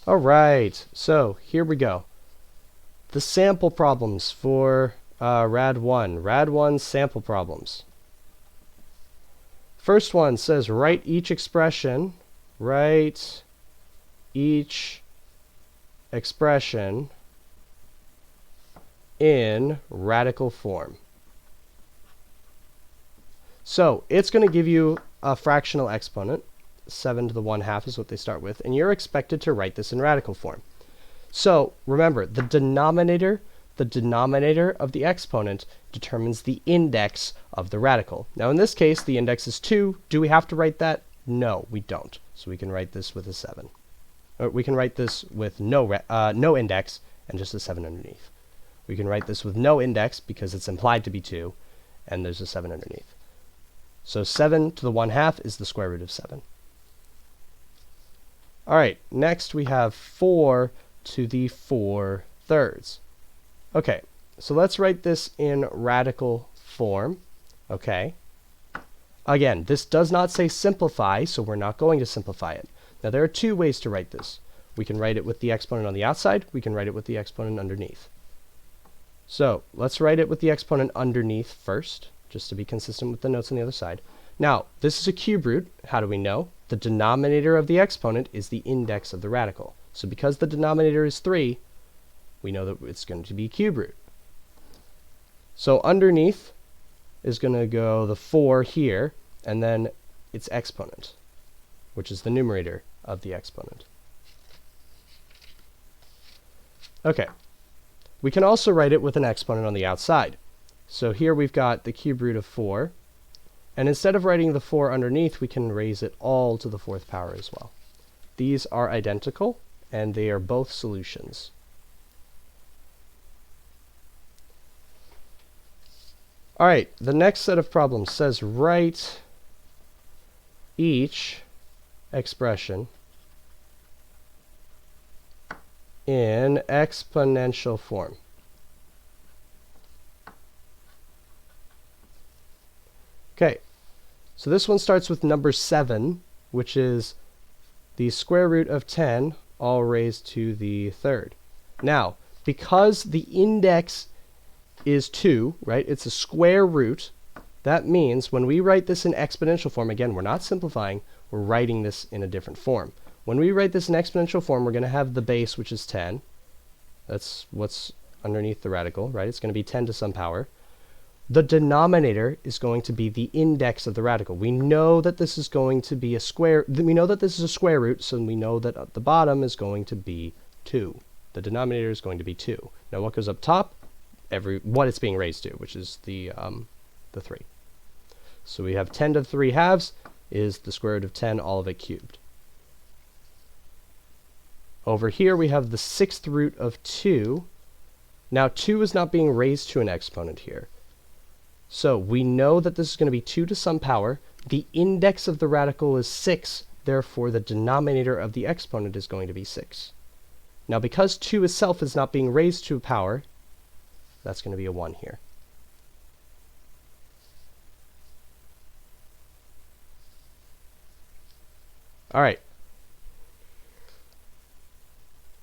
All right, so here we go. The sample problems for RAD1. RAD1 sample problems. First one says write each expression in radical form. So it's going to give you a fractional exponent. 7 to the 1/2 is what they start with, and you're expected to write this in radical form. So remember, the denominator of the exponent determines the index of the radical. Now in this case, the index is 2. Do we have to write that? No, we don't. So we can write this with a 7. Or we can write this with no index and just a 7 underneath. We can write this with no index because it's implied to be 2, and there's a 7 underneath. So 7 to the 1/2 is the square root of 7. All right, next we have 4 to the 4/3. Okay, so let's write this in radical form. Okay. Again, this does not say simplify, so we're not going to simplify it. Now there are two ways to write this. We can write it with the exponent on the outside. We can write it with the exponent underneath. So let's write it with the exponent underneath first, just to be consistent with the notes on the other side. Now, this is a cube root. How do we know? The denominator of the exponent is the index of the radical. So because the denominator is 3, we know that it's going to be cube root. So underneath is going to go the 4 here, and then its exponent, which is the numerator of the exponent. Okay. We can also write it with an exponent on the outside. So here we've got the cube root of 4. And instead of writing the 4 underneath, we can raise it all to the 4th power as well. These are identical, and they are both solutions. All right, the next set of problems says write each expression in exponential form. Okay, so this one starts with number 7, which is the square root of 10 all raised to the 3rd. Now, because the index is 2, right? It's a square root. That means when we write this in exponential form, again, we're not simplifying, we're writing this in a different form. When we write this in exponential form, we're going to have the base, which is 10. That's what's underneath the radical, right? It's going to be 10 to some power. The denominator is going to be the index of the radical. We know that this is going to be a square, we know that this is a square root, so we know that at the bottom is going to be 2. The denominator is going to be 2. Now what goes up top? What it's being raised to, which is the 3. So we have 10 to the 3/2 is the square root of 10, all of it cubed. Over here we have the 6th root of 2. Now 2 is not being raised to an exponent here. So we know that this is going to be 2 to some power. The index of the radical is 6, therefore the denominator of the exponent is going to be 6. Now because 2 itself is not being raised to a power, that's going to be a 1 here. All right.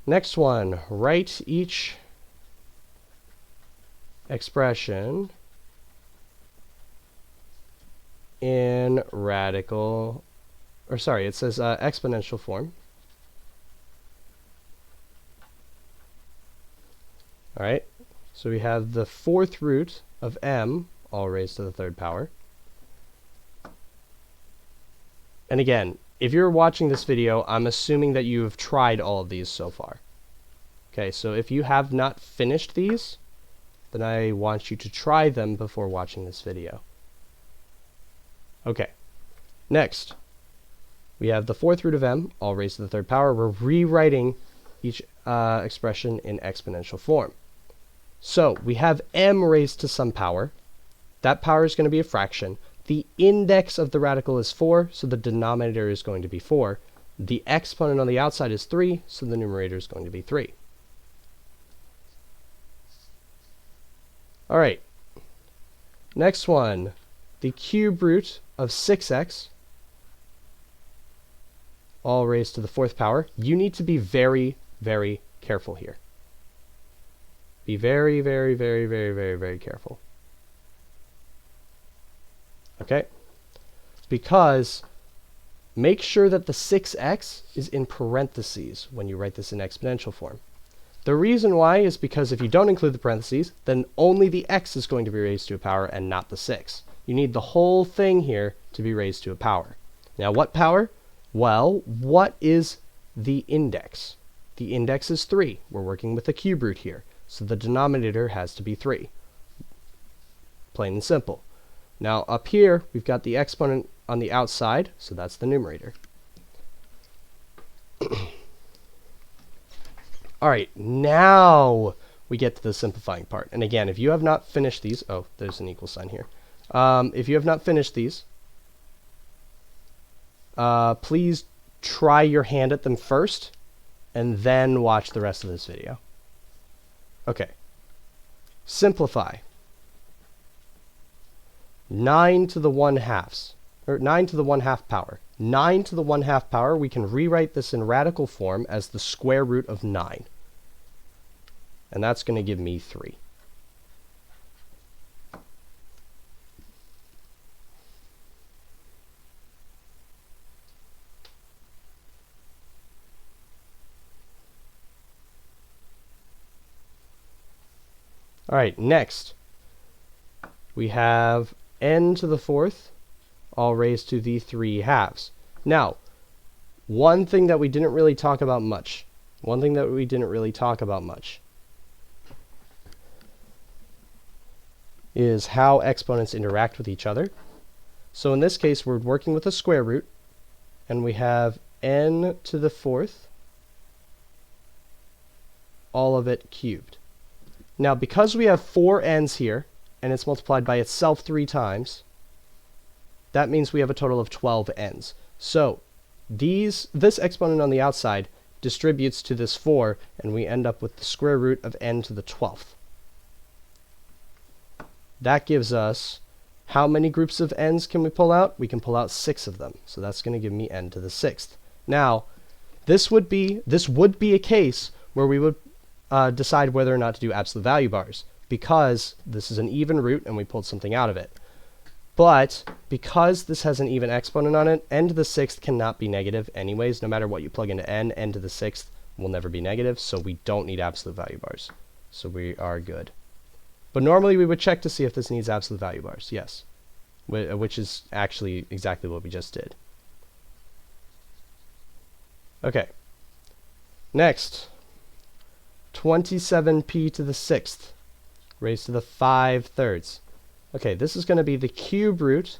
Next one, write each expression in radical, or sorry, it says exponential form. All right, so we have the 4th root of m, all raised to the 3rd power. And again, if you're watching this video, I'm assuming that you have tried all of these so far. Okay, so if you have not finished these, then I want you to try them before watching this video. Okay, next, we have the 4th root of m, all raised to the 3rd power. We're rewriting each expression in exponential form. So we have m raised to some power. That power is going to be a fraction. The index of the radical is 4, so the denominator is going to be 4. The exponent on the outside is 3, so the numerator is going to be 3. All right, next one, the cube root of 6x all raised to the 4th power. You need to be very, very careful here. Be very, very, very, very, very, very careful. Okay? Because make sure that the 6x is in parentheses when you write this in exponential form. The reason why is because if you don't include the parentheses, then only the x is going to be raised to a power and not the 6. You need the whole thing here to be raised to a power. Now, what power? Well, what is the index? The index is 3. We're working with a cube root here, so the denominator has to be 3. Plain and simple. Now, up here, we've got the exponent on the outside, so that's the numerator. All right, now we get to the simplifying part. And again, if you have not finished these, oh, there's an equal sign here. If you have not finished these, please try your hand at them first, and then watch the rest of this video. Okay. Simplify. 9 to the 1/2, or 9 to the 1/2 power. 9 to the 1/2 power, we can rewrite this in radical form as the square root of 9. And that's going to give me 3. All right, next we have n to the 4th, all raised to the 3/2. Now, one thing that we didn't really talk about much, is how exponents interact with each other. So in this case, we're working with a square root, and we have n to the 4th, all of it cubed. Now, because we have 4 n's here, and it's multiplied by itself 3 times, that means we have a total of 12 n's. So this exponent on the outside distributes to this 4, and we end up with the square root of n to the 12th. That gives us, how many groups of n's can we pull out? We can pull out 6 of them. So that's going to give me n to the 6th. Now, this would be a case where we would decide whether or not to do absolute value bars, because this is an even root and we pulled something out of it. But because this has an even exponent on it, n to the 6th cannot be negative anyways. No matter what you plug into n, n to the 6th will never be negative, so we don't need absolute value bars. So we are good. But normally we would check to see if this needs absolute value bars, yes. Which is actually exactly what we just did. Okay. Next, 27p to the 6th, raised to the 5/3. Okay, this is going to be the cube root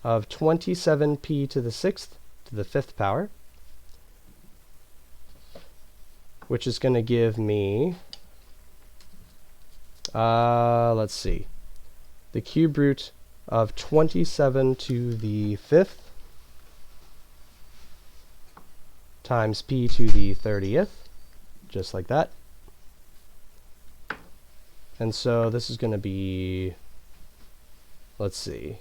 of 27p to the 6th to the 5th power, which is going to give me, let's see, the cube root of 27 to the 5th times p to the 30th, just like that. And so this is going to be, let's see,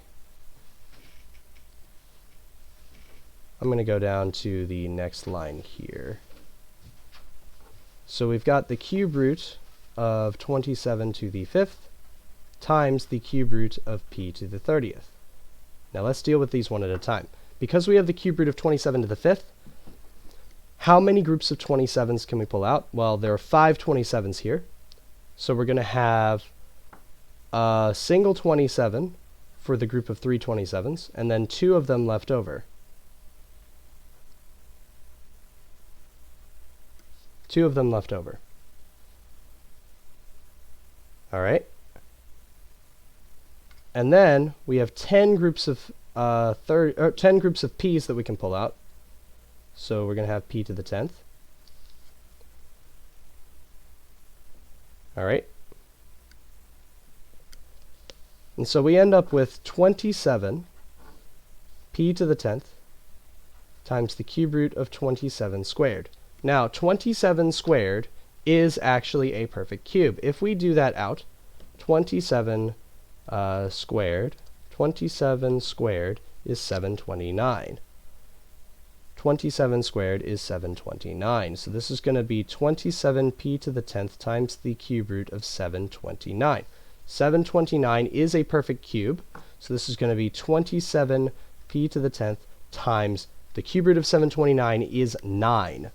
I'm going to go down to the next line here. So we've got the cube root of 27 to the 5th times the cube root of p to the 30th. Now let's deal with these one at a time. Because we have the cube root of 27 to the 5th, how many groups of 27s can we pull out? Well, there are 5 27s here. So we're going to have a single 27 for the group of 3 27s, and then 2 of them left over. 2 of them left over. All right. And then we have 10 groups of 10 groups of p's that we can pull out. So we're going to have p to the 10th. All right. And so we end up with 27 p to the 10th times the cube root of 27 squared. Now, 27 squared is actually a perfect cube. If we do that out, 27 squared is 729. 27 squared is 729. So this is going to be 27p to the 10th times the cube root of 729. 729 is a perfect cube, so this is going to be 27p to the 10th times the cube root of 729 is 9.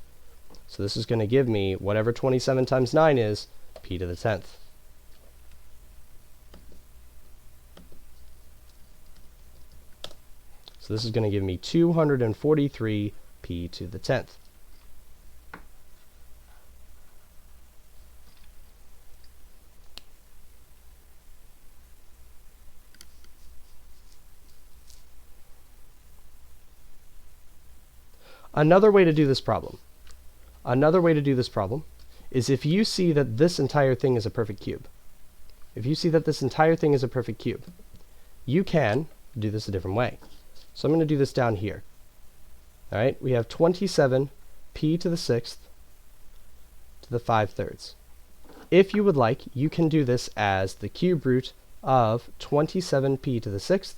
So this is going to give me whatever 27 times 9 is, p to the 10th. So this is going to give me 243p to the 10th. Another way to do this problem is if you see that this entire thing is a perfect cube. If you see that this entire thing is a perfect cube, you can do this a different way. So I'm going to do this down here. All right, we have 27p to the 6th to the 5/3. If you would like, you can do this as the cube root of 27p to the 6th,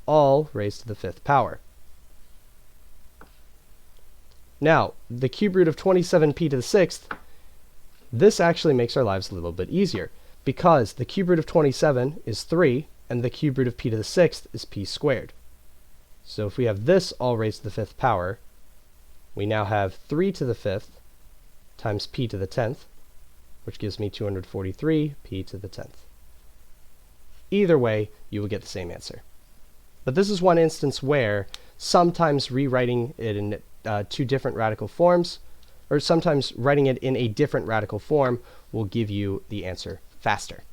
all raised to the 5th power. Now, the cube root of 27p to the 6th, this actually makes our lives a little bit easier, because the cube root of 27 is 3, and the cube root of p to the 6th is p squared. So if we have this all raised to the 5th power, we now have 3 to the 5th times p to the 10th, which gives me 243p to the 10th. Either way, you will get the same answer. But this is one instance where sometimes rewriting it in two different radical forms, or sometimes writing it in a different radical form will give you the answer faster.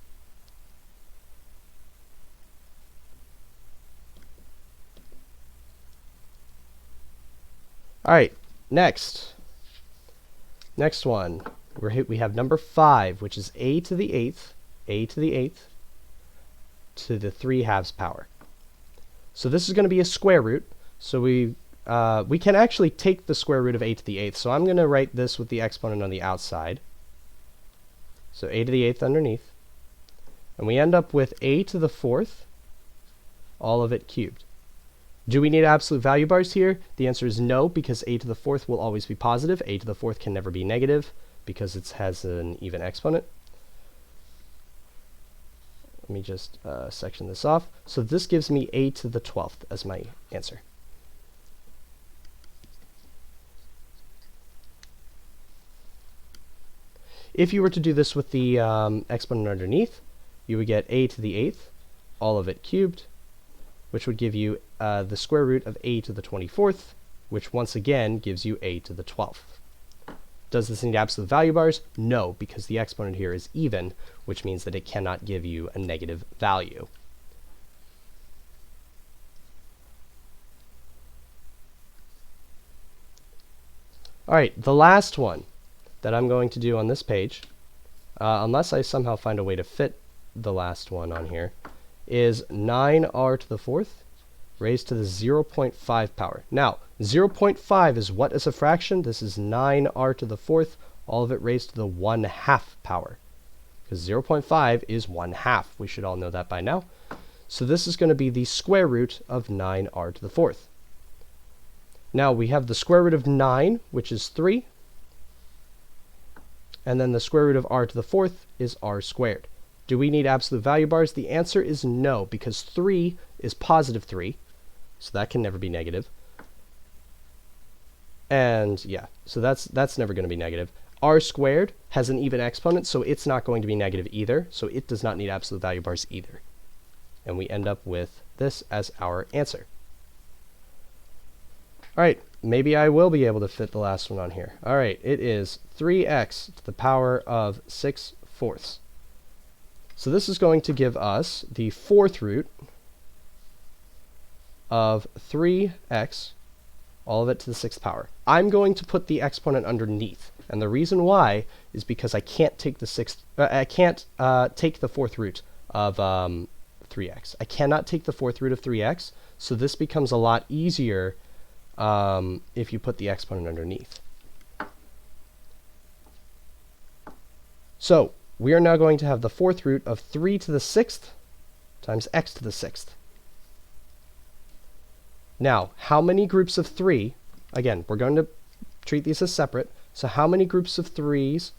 All right, next one, we have number 5, which is a to the 8th to the 3/2 power. So this is going to be a square root. So we can actually take the square root of a to the 8th. So I'm going to write this with the exponent on the outside. So a to the 8th underneath. And we end up with a to the 4th, all of it cubed. Do we need absolute value bars here? The answer is no, because a to the 4th will always be positive. A to the 4th can never be negative because it has an even exponent. Let me just section this off. So this gives me a to the 12th as my answer. If you were to do this with the exponent underneath, you would get a to the 8th, all of it cubed, which would give you the square root of a to the 24th, which once again gives you a to the 12th. Does this need absolute value bars? No, because the exponent here is even, which means that it cannot give you a negative value. All right, the last one that I'm going to do on this page, unless I somehow find a way to fit the last one on here, is 9r to the 4th raised to the 0.5 power. Now, 0.5 is what as a fraction? This is 9r to the 4th, all of it raised to the 1/2 power. Because 0.5 is 1/2. We should all know that by now. So this is going to be the square root of 9r to the 4th. Now, we have the square root of 9, which is 3. And then the square root of r to the 4th is r squared. Do we need absolute value bars? The answer is no, because 3 is positive 3, so that can never be negative. And yeah, so that's never going to be negative. R squared has an even exponent, so it's not going to be negative either, so it does not need absolute value bars either. And we end up with this as our answer. All right, maybe I will be able to fit the last one on here. All right, it is 3x to the power of 6/4. So this is going to give us the 4th root of 3x, all of it to the 6th power. I'm going to put the exponent underneath, and the reason why is because I can't take the take the 4th root of 3x. I cannot take the 4th root of 3x, so this becomes a lot easier if you put the exponent underneath. So we are now going to have the 4th root of 3 to the 6th times x to the 6th. Now, how many groups of 3 again, we're going to treat these as separate. So how many groups of 3s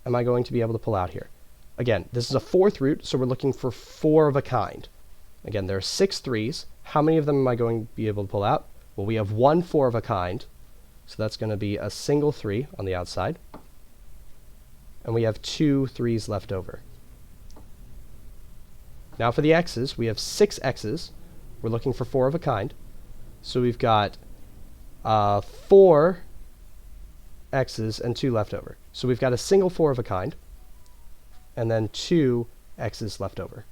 am I going to be able to pull out here? Again, this is a 4th root, so we're looking for 4 of a kind. Again, there are 6 3s. How many of them am I going to be able to pull out? Well, we have 1 4 of a kind, so that's going to be a single 3 on the outside. And we have 2 3s left over. Now for the x's, we have 6 x's. We're looking for 4 of a kind. So we've got 4 x's and 2 left over. So we've got a single 4 of a kind, and then 2 x's left over.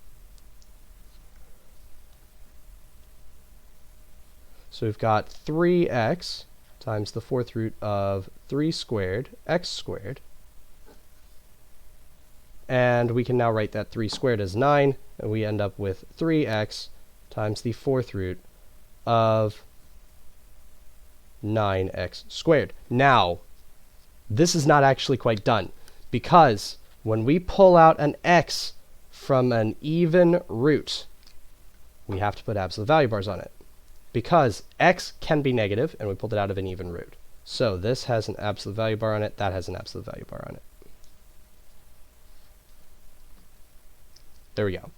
So we've got 3x times the 4th root of 3 squared, x squared. And we can now write that 3 squared as 9, and we end up with 3x times the 4th root of 9x squared. Now, this is not actually quite done, because when we pull out an x from an even root, we have to put absolute value bars on it, because x can be negative, and we pulled it out of an even root. So this has an absolute value bar on it, that has an absolute value bar on it. There we go.